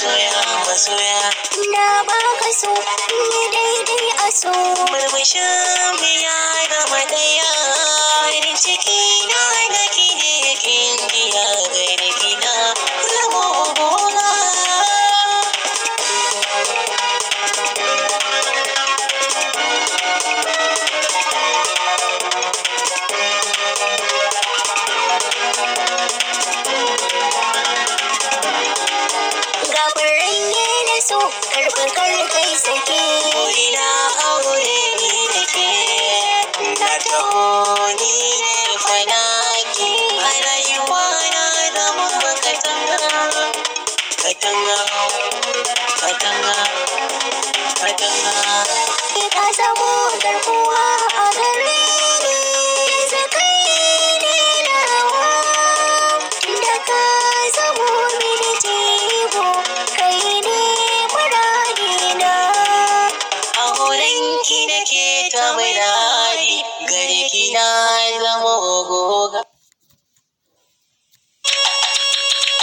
masoya na baka so ni daidai a so murmushin biya da madaya farin ciki na da ki ne kin biya gaida kina rabo gona so karɓar kai sake ina aure ni da ke na taho ni ne fanaki a rayuwa na zama katanga katanga katanga katanga ka zamo garkuwa